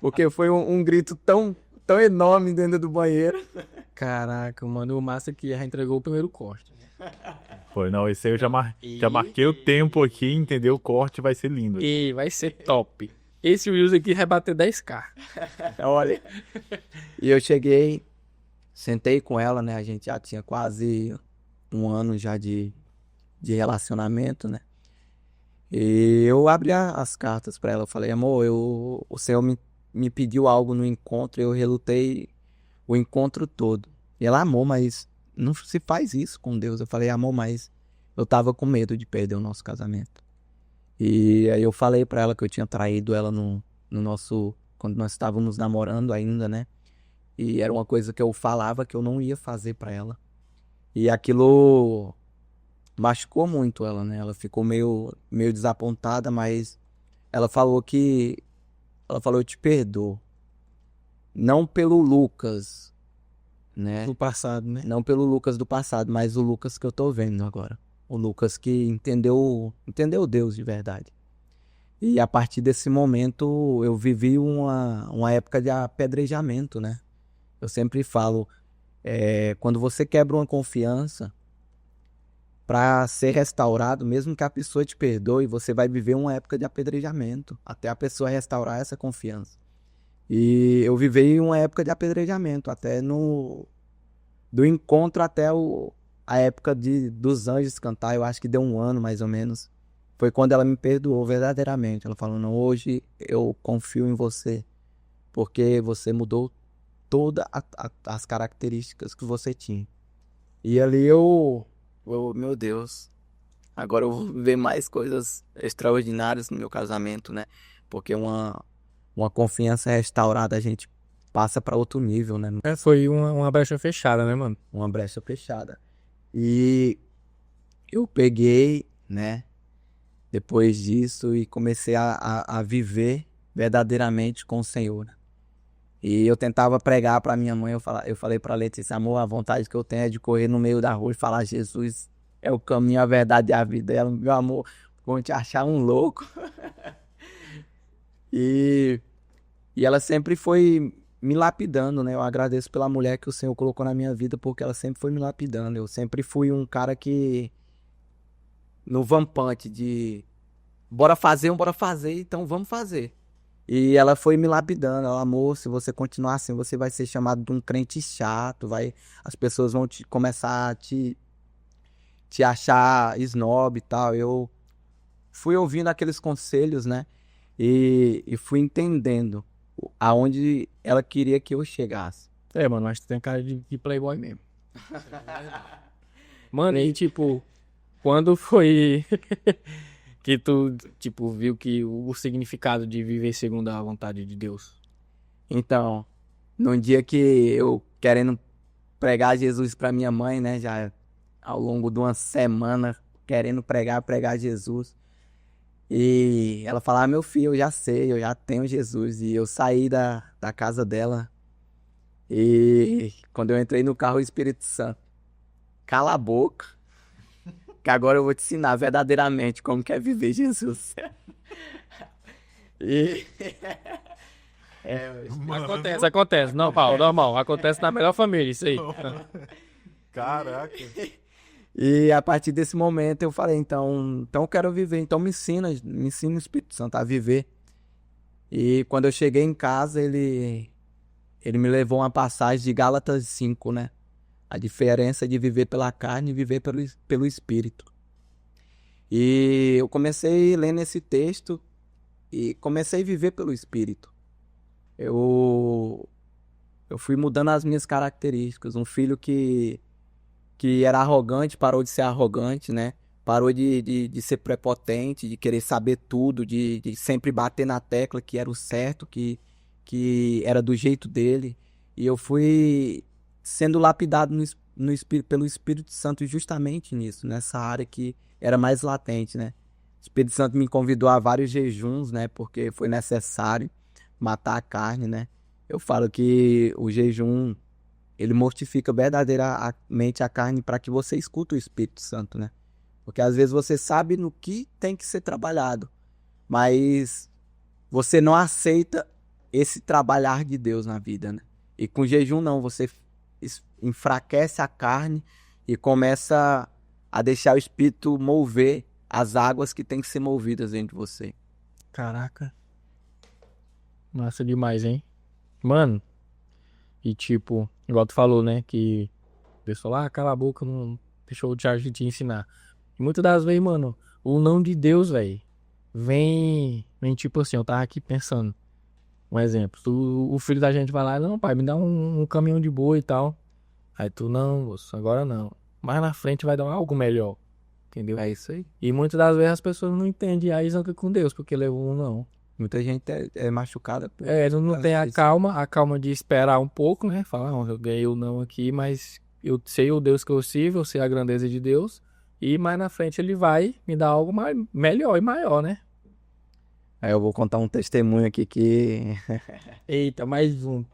Porque foi um grito tão enorme dentro do banheiro. Caraca, mano, o massa que já entregou o primeiro corte. Foi, não, esse aí eu já marquei o tempo aqui, entendeu? O corte vai ser lindo. E vai ser top. Esse Wilson aqui vai bater 10k. Olha. E eu cheguei, sentei com ela, né? A gente já tinha quase um ano já de relacionamento, né? E eu abri as cartas pra ela. Eu falei, amor, o Senhor me pediu algo no encontro, eu relutei o encontro todo. E ela, amor, mas não se faz isso com Deus. Eu falei, amor, mas eu tava com medo de perder o nosso casamento. E aí eu falei pra ela que eu tinha traído ela no nosso... Quando nós estávamos namorando ainda, né? E era uma coisa que eu falava que eu não ia fazer pra ela. E aquilo machucou muito ela, né? Ela ficou meio desapontada, mas ela falou, eu te perdoo. Não pelo Lucas, né? Do passado, né? Não pelo Lucas do passado, mas o Lucas que eu tô vendo agora. O Lucas que entendeu Deus de verdade. E a partir desse momento eu vivi uma época de apedrejamento, né? Eu sempre falo, quando você quebra uma confiança, para ser restaurado, mesmo que a pessoa te perdoe, você vai viver uma época de apedrejamento, até a pessoa restaurar essa confiança. E eu vivi uma época de apedrejamento, até do encontro até a época dos anjos cantar, eu acho que deu um ano mais ou menos. Foi quando ela me perdoou verdadeiramente. Ela falou, não, hoje eu confio em você, porque você mudou todas as características que você tinha. E ali meu Deus, agora eu vou ver mais coisas extraordinárias no meu casamento, né? Porque uma confiança restaurada, a gente passa para outro nível, né? Foi uma brecha fechada, né, mano? Uma brecha fechada. E eu peguei, né? Depois disso e comecei a viver verdadeiramente com o Senhor. E eu tentava pregar para minha mãe, eu falei para Letícia, amor, a vontade que eu tenho é de correr no meio da rua e falar, Jesus é o caminho, a verdade e a vida. Ela, meu amor, vão te achar um louco. E ela sempre foi me lapidando, né? Eu agradeço pela mulher que o Senhor colocou na minha vida, porque ela sempre foi me lapidando. Eu sempre fui um cara que, no vampante de bora fazer, então vamos fazer. E ela foi me lapidando, ela, amor, se você continuar assim, você vai ser chamado de um crente chato, as pessoas vão começar a te achar snob e tal. Eu fui ouvindo aqueles conselhos, né? E fui entendendo aonde ela queria que eu chegasse. Mano, acho que tu tem cara de playboy mesmo. Mano, e tipo, quando foi que tu, tipo, viu que o significado de viver segundo a vontade de Deus? Então, num dia que eu querendo pregar Jesus pra minha mãe, né? Já ao longo de uma semana, querendo pregar Jesus. E ela falava, meu filho, eu já sei, eu já tenho Jesus. E eu saí da casa dela. E quando eu entrei no carro, o Espírito Santo, cala a boca, que agora eu vou te ensinar verdadeiramente como que é viver Jesus. E... Acontece. Não, Paulo, normal. Acontece na melhor família, isso aí. Caraca. E a partir desse momento eu falei, então eu quero viver, então me ensina o Espírito Santo a viver. E quando eu cheguei em casa, ele me levou uma passagem de Gálatas 5, né? A diferença de viver pela carne e viver pelo Espírito. E eu comecei lendo esse texto e comecei a viver pelo Espírito. Eu fui mudando as minhas características. Um filho que era arrogante parou de ser arrogante, né? Parou de ser prepotente, de querer saber tudo, de sempre bater na tecla que era o certo, que era do jeito dele. E eu fui sendo lapidado pelo Espírito Santo justamente nisso, nessa área que era mais latente, né? O Espírito Santo me convidou a vários jejuns, né? Porque foi necessário matar a carne, né? Eu falo que o jejum, ele mortifica verdadeiramente a carne para que você escute o Espírito Santo, né? Porque às vezes você sabe no que tem que ser trabalhado, mas você não aceita esse trabalhar de Deus na vida, né? E com jejum não, você enfraquece a carne e começa a deixar o Espírito mover as águas que tem que ser movidas dentro de você. Caraca. Massa demais, hein? Mano, e tipo, igual tu falou, né? Que o pessoal, cala a boca, não deixou o Charles te ensinar. E muitas das vezes, mano, o não de Deus, velho, vem tipo assim, eu tava aqui pensando. Um exemplo, o filho da gente vai lá, não, pai, me dá um caminhão de boi e tal. Aí tu, não, moço, agora não. Mais na frente vai dar algo melhor. Entendeu? É isso aí. E muitas das vezes as pessoas não entendem, aí zanca com Deus, porque levou um não. Muita gente é machucada. Não tem a calma de esperar um pouco, né? Falar, não, eu ganhei o não aqui, mas eu sei o Deus que eu sirvo, eu sei a grandeza de Deus. E mais na frente ele vai me dar algo melhor e maior, né? Aí eu vou contar um testemunho aqui que... Eita, mais um.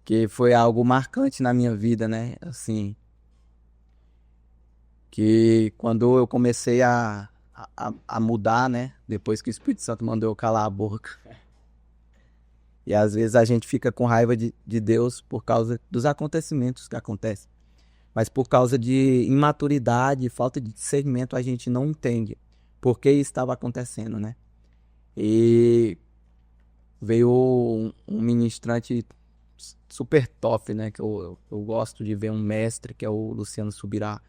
que foi algo marcante na minha vida, né? Assim, que quando eu comecei a mudar, né? Depois que o Espírito Santo mandou eu calar a boca. E às vezes a gente fica com raiva de Deus por causa dos acontecimentos que acontecem. Mas por causa de imaturidade, falta de discernimento, a gente não entende por que estava acontecendo, né? E veio um ministrante super top, né? Que eu gosto de ver, um mestre, que é o Luciano Subirá.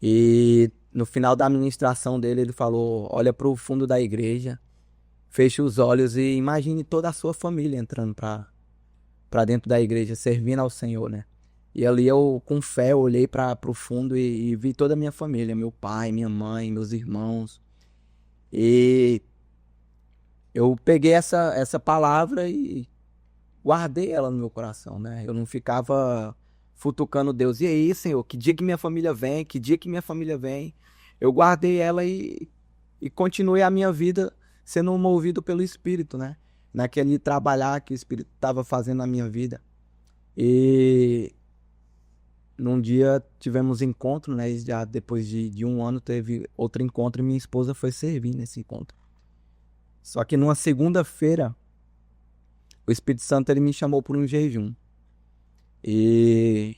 E no final da ministração dele, ele falou, olha para o fundo da igreja, feche os olhos e imagine toda a sua família entrando para dentro da igreja, servindo ao Senhor, né? E ali eu, com fé, olhei para o fundo e vi toda a minha família, meu pai, minha mãe, meus irmãos. E eu peguei essa palavra e guardei ela no meu coração, né? Eu não ficava futucando Deus. E aí, Senhor, que dia que minha família vem? Que dia que minha família vem? Eu guardei ela e continuei a minha vida sendo movido pelo Espírito, né? Naquele trabalhar que o Espírito estava fazendo na minha vida. E num dia tivemos encontro, né? E já depois de um ano teve outro encontro e minha esposa foi servir nesse encontro. Só que numa segunda-feira, o Espírito Santo ele me chamou por um jejum. E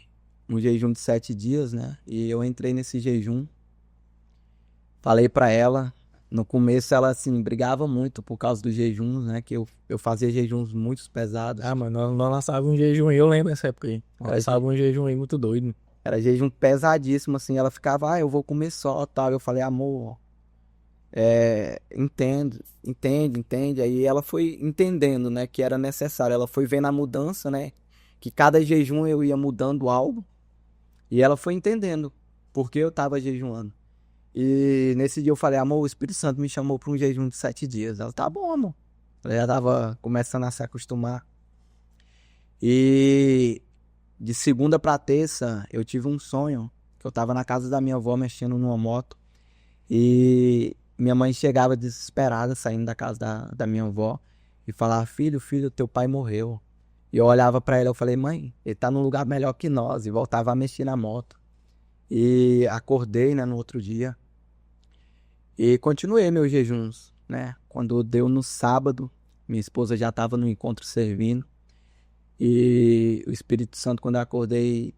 um jejum de 7 dias, né? E eu entrei nesse jejum. Falei pra ela. No começo ela, assim, brigava muito por causa dos jejuns, né? Que eu fazia jejuns muito pesados. Ah, mano, nós lançávamos um jejum aí, eu lembro dessa época aí. Nós lançávamos um jejum aí muito doido. Era jejum pesadíssimo, assim. Ela ficava, eu vou comer só, tal. Eu falei, amor, entende. Aí ela foi entendendo, né, que era necessário. Ela foi vendo a mudança, né, que cada jejum eu ia mudando algo. E ela foi entendendo porque eu tava jejuando. E nesse dia eu falei, amor, o Espírito Santo me chamou para um jejum de 7 dias. Ela, tá bom, amor. Ela já tava começando a se acostumar. E de segunda pra terça, eu tive um sonho, que eu tava na casa da minha avó mexendo numa moto, e minha mãe chegava desesperada, saindo da casa da minha avó, e falava, filho, teu pai morreu. E eu olhava pra ela, eu falei, mãe, ele tá num lugar melhor que nós, e voltava a mexer na moto. E acordei, né, no outro dia, e continuei meus jejuns, né, quando deu no sábado, minha esposa já tava no encontro servindo, e o Espírito Santo, quando eu acordei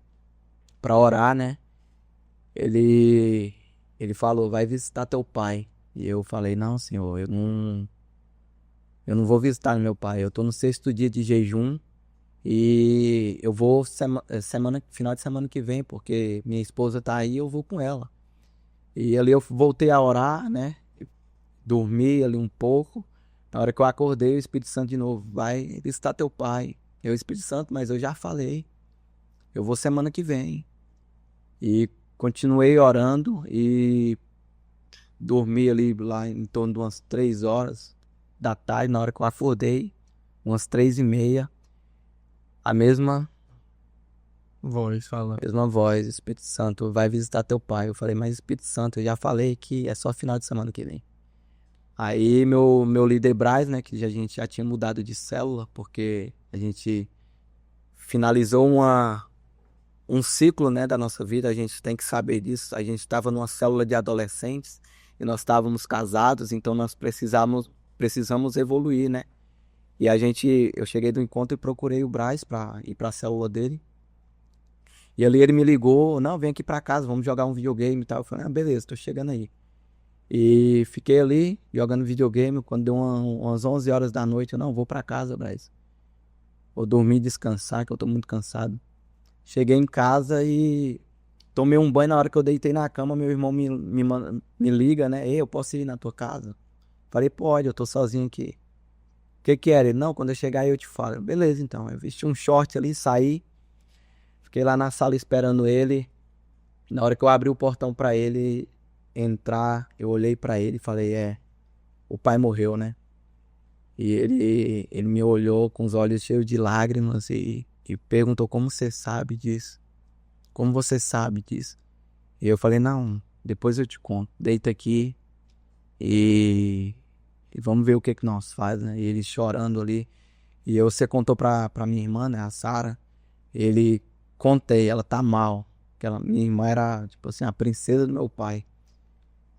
pra orar, né, ele falou, vai visitar teu pai. E eu falei, não, senhor, eu não vou visitar meu pai, eu tô no 6º dia de jejum e eu vou final de semana que vem, porque minha esposa tá aí, eu vou com ela. E ali eu voltei a orar, né, dormi ali um pouco. Na hora que eu acordei, o Espírito Santo de novo, vai visitar teu pai. Eu, Espírito Santo, mas eu já falei, eu vou semana que vem. E continuei orando e dormi ali lá em torno de umas 3 horas da tarde. Na hora que eu acordei, umas 3h30, a mesma Voz falando. voz, Espírito Santo, vai visitar teu pai. Eu falei, mas Espírito Santo, eu já falei que é só final de semana que vem. Aí meu líder Braz, né, que a gente já tinha mudado de célula, porque a gente finalizou um ciclo, né, da nossa vida, a gente tem que saber disso. A gente estava numa célula de adolescentes e nós estávamos casados, então nós precisamos evoluir, né? E eu cheguei do encontro e procurei o Braz para ir para a célula dele. E ali ele me ligou, não, vem aqui para casa, vamos jogar um videogame e tal. Eu falei, beleza, tô chegando aí. E fiquei ali jogando videogame. Quando deu umas 11 horas da noite, eu não, vou para casa, Braz. Vou dormir e descansar, que eu tô muito cansado. Cheguei em casa e tomei um banho. Na hora que eu deitei na cama, meu irmão me liga, né? Ei, eu posso ir na tua casa? Falei, pode, eu tô sozinho aqui. O que era? Ele, não, quando eu chegar aí eu te falo. Beleza, então. Eu vesti um short ali, saí. Fiquei lá na sala esperando ele. Na hora que eu abri o portão pra ele entrar, eu olhei pra ele e falei, o pai morreu, né? E ele me olhou com os olhos cheios de lágrimas e perguntou, como você sabe disso? Como você sabe disso? E eu falei, não, depois eu te conto. Deita aqui e vamos ver o que nós faz, né? E ele chorando ali. E você contou pra minha irmã, né, a Sara. Contei, ela tá mal. Minha irmã era, tipo assim, a princesa do meu pai.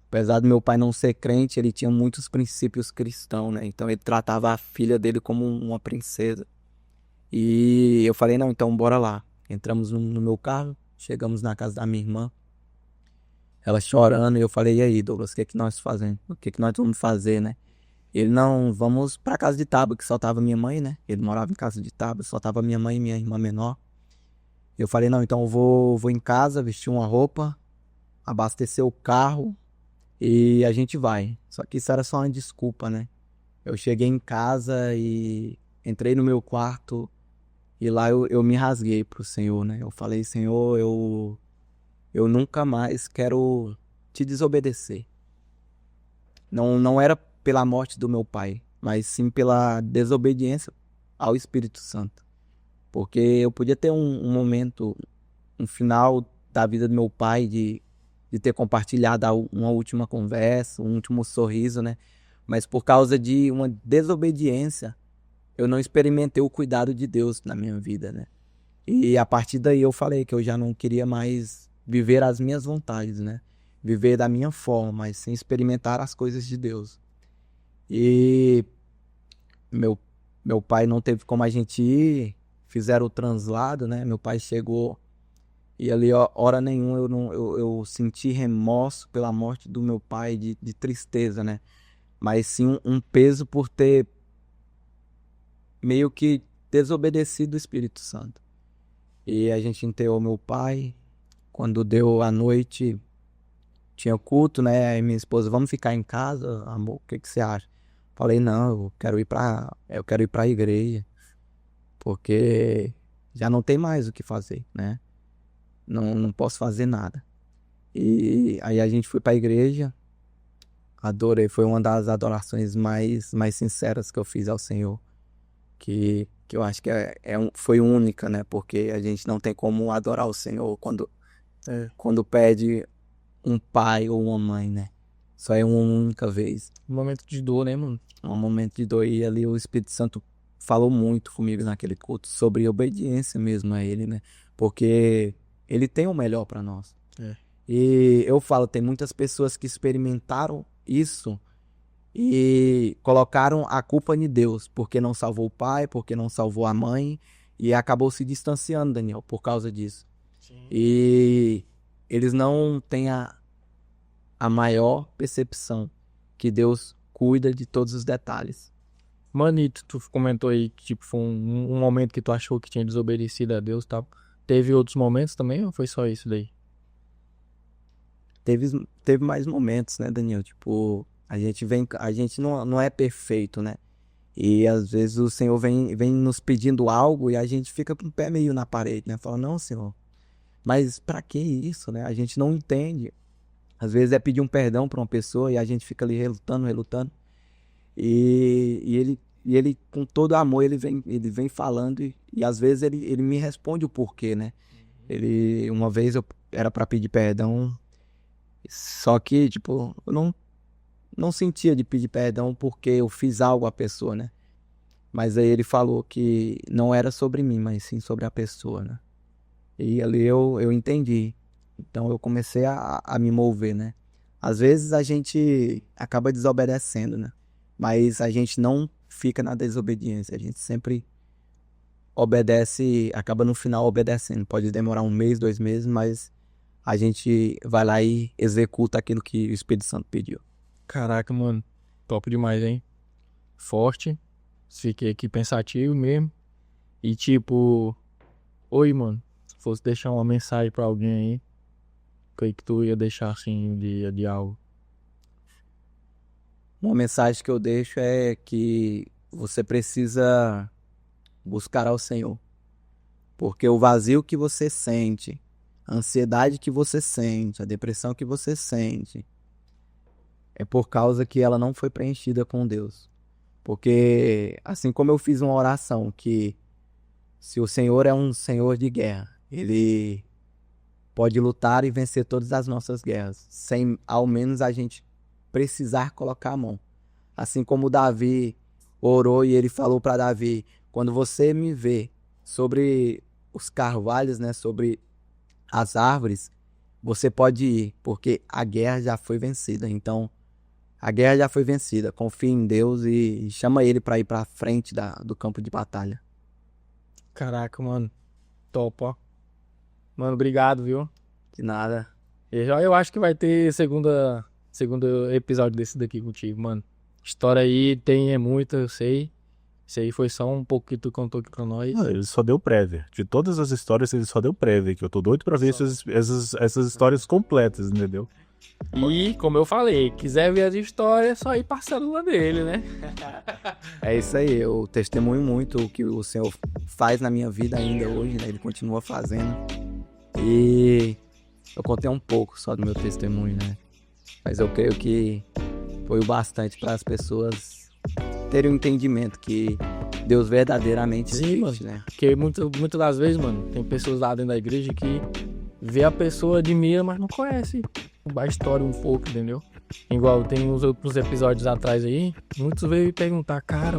Apesar do meu pai não ser crente, ele tinha muitos princípios cristãos, né? Então ele tratava a filha dele como uma princesa. E eu falei, não, então bora lá. Entramos no meu carro, chegamos na casa da minha irmã. Ela chorando, e eu falei, e aí, Douglas, o que nós fazemos? O que nós vamos fazer, né? Ele, não, vamos pra casa de Tábua, que só tava minha mãe, né? Ele morava em casa de Tábua, só tava minha mãe e minha irmã menor. Eu falei, não, então eu vou em casa, vestir uma roupa, abastecer o carro e a gente vai. Só que isso era só uma desculpa, né? Eu cheguei em casa e entrei no meu quarto e lá eu me rasguei pro Senhor, né? Eu falei, Senhor, eu nunca mais quero te desobedecer. Não era pela morte do meu pai, mas sim pela desobediência ao Espírito Santo. Porque eu podia ter um momento, um final da vida do meu pai, de ter compartilhado uma última conversa, um último sorriso, né? Mas por causa de uma desobediência, eu não experimentei o cuidado de Deus na minha vida, né? E a partir daí eu falei que eu já não queria mais viver as minhas vontades, né? Viver da minha forma, mas sem experimentar as coisas de Deus. E meu pai não teve como a gente ir, fizeram o translado, né? Meu pai chegou e ali, hora nenhuma, eu senti remorso pela morte do meu pai, de tristeza, né? Mas sim um peso por ter meio que desobedecido o Espírito Santo. E a gente enterrou meu pai. Quando deu a noite, tinha culto, né? Aí minha esposa, vamos ficar em casa, amor, o que você acha? Falei, não, eu quero ir pra igreja, porque já não tem mais o que fazer, né? Não posso fazer nada. E aí a gente foi pra igreja, adorei, foi uma das adorações mais sinceras que eu fiz ao Senhor. que eu acho que foi única, né? Porque a gente não tem como adorar o Senhor quando perde um pai ou uma mãe, né? Só é uma única vez. Um momento de dor, né, mano? Um momento de dor. E ali o Espírito Santo falou muito comigo naquele culto sobre obediência mesmo a ele, né? Porque ele tem o melhor para nós. E eu falo, tem muitas pessoas que experimentaram isso e colocaram a culpa em Deus, porque não salvou o pai, porque não salvou a mãe, e acabou se distanciando, Daniel, por causa disso. Sim. E eles não têm a maior percepção que Deus cuida de todos os detalhes. Manito, tu comentou aí que tipo, foi um momento que tu achou que tinha desobedecido a Deus e tal. Teve outros momentos também ou foi só isso daí? Teve mais momentos, né, Daniel? Tipo, a gente não é perfeito, né? E às vezes o Senhor vem nos pedindo algo e a gente fica com o pé meio na parede, né? Fala, não, Senhor, mas pra que isso, né? A gente não entende. Às vezes é pedir um perdão pra uma pessoa e a gente fica ali relutando. E ele com todo amor, ele vem falando e às vezes ele me responde o porquê, né? Uma vez eu era pra pedir perdão, só que, tipo, eu não sentia de pedir perdão porque eu fiz algo à pessoa, né? Mas aí ele falou que não era sobre mim, mas sim sobre a pessoa, né? E ali eu entendi. Então eu comecei a me mover, né? Às vezes a gente acaba desobedecendo, né? Mas a gente não fica na desobediência. A gente sempre obedece, acaba no final obedecendo. Pode demorar 1 mês, 2 meses, mas a gente vai lá e executa aquilo que o Espírito Santo pediu. Caraca, mano. Top demais, hein? Forte. Fiquei aqui pensativo mesmo. E tipo... Oi, mano. Se fosse deixar uma mensagem pra alguém aí, o que tu ia deixar assim de algo? Uma mensagem que eu deixo é que você precisa buscar ao Senhor. Porque o vazio que você sente, a ansiedade que você sente, a depressão que você sente, é por causa que ela não foi preenchida com Deus. Porque assim como eu fiz uma oração que se o Senhor é um Senhor de guerra, Ele pode lutar e vencer todas as nossas guerras, sem ao menos a gente precisar colocar a mão. Assim como Davi orou e ele falou para Davi, quando você me vê sobre os carvalhos, né, sobre as árvores, você pode ir, porque a guerra já foi vencida. Então, a guerra já foi vencida. Confie em Deus e chama Ele para ir para frente do campo de batalha. Caraca, mano. Top, ó. Mano, obrigado, viu? De nada. Eu acho que vai ter segundo episódio desse daqui contigo, mano. História aí é muita, eu sei. Isso aí foi só um pouco que tu contou aqui pra nós. Não, ele só deu prévia. De todas as histórias, ele só deu prévia. Que eu tô doido pra ver essas histórias completas, entendeu? E, como eu falei, quiser ver as histórias, é só ir passando lá dele, né? É isso aí, eu testemunho muito o que o Senhor faz na minha vida ainda hoje, né? Ele continua fazendo. E eu contei um pouco só do meu testemunho, né? Mas eu creio que foi o bastante para as pessoas terem um entendimento que Deus verdadeiramente existe, né? Porque muitas das vezes, mano, tem pessoas lá dentro da igreja que vê a pessoa, admira, mas não conhece a história um pouco, entendeu? Igual tem uns outros episódios atrás aí, muitos veio me perguntar, cara,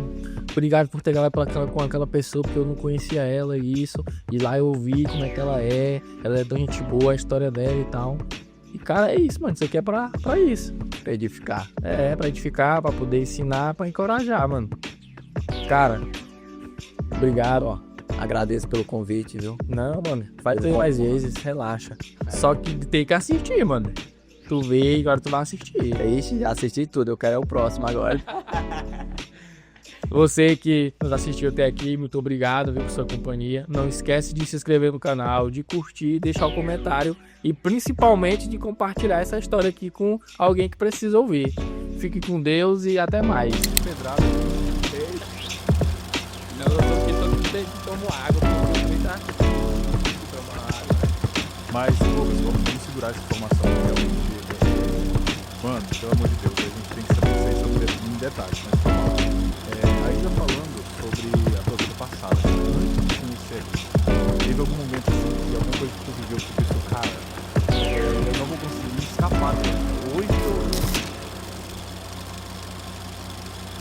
obrigado por ter gravado com aquela pessoa, porque eu não conhecia ela e isso, e lá eu vi como é que ela é tão gente boa, a história dela e tal. E cara, é isso, mano, isso aqui é pra isso. Pra edificar. Pra edificar, pra poder ensinar, pra encorajar, mano. Cara, obrigado, ó. Agradeço pelo convite, viu? Não, mano, vai ter mais vezes, relaxa. Só que tem que assistir, mano. Tu vê e agora tu vai assistir. Ixi, já assisti tudo, eu quero o próximo agora. Você que nos assistiu até aqui, muito obrigado, viu, por sua companhia. Não esquece de se inscrever no canal, de curtir, deixar o comentário e principalmente de compartilhar essa história aqui com alguém que precisa ouvir. Fique com Deus e até mais. Pedrado. Não, eu tô aqui tomo água, porque eu também tá tomar água. Mas, Lucas, vamos segurar essa informação realmente. Mano, pelo amor de Deus, a gente tem que saber isso aí sobre em detalhes, né?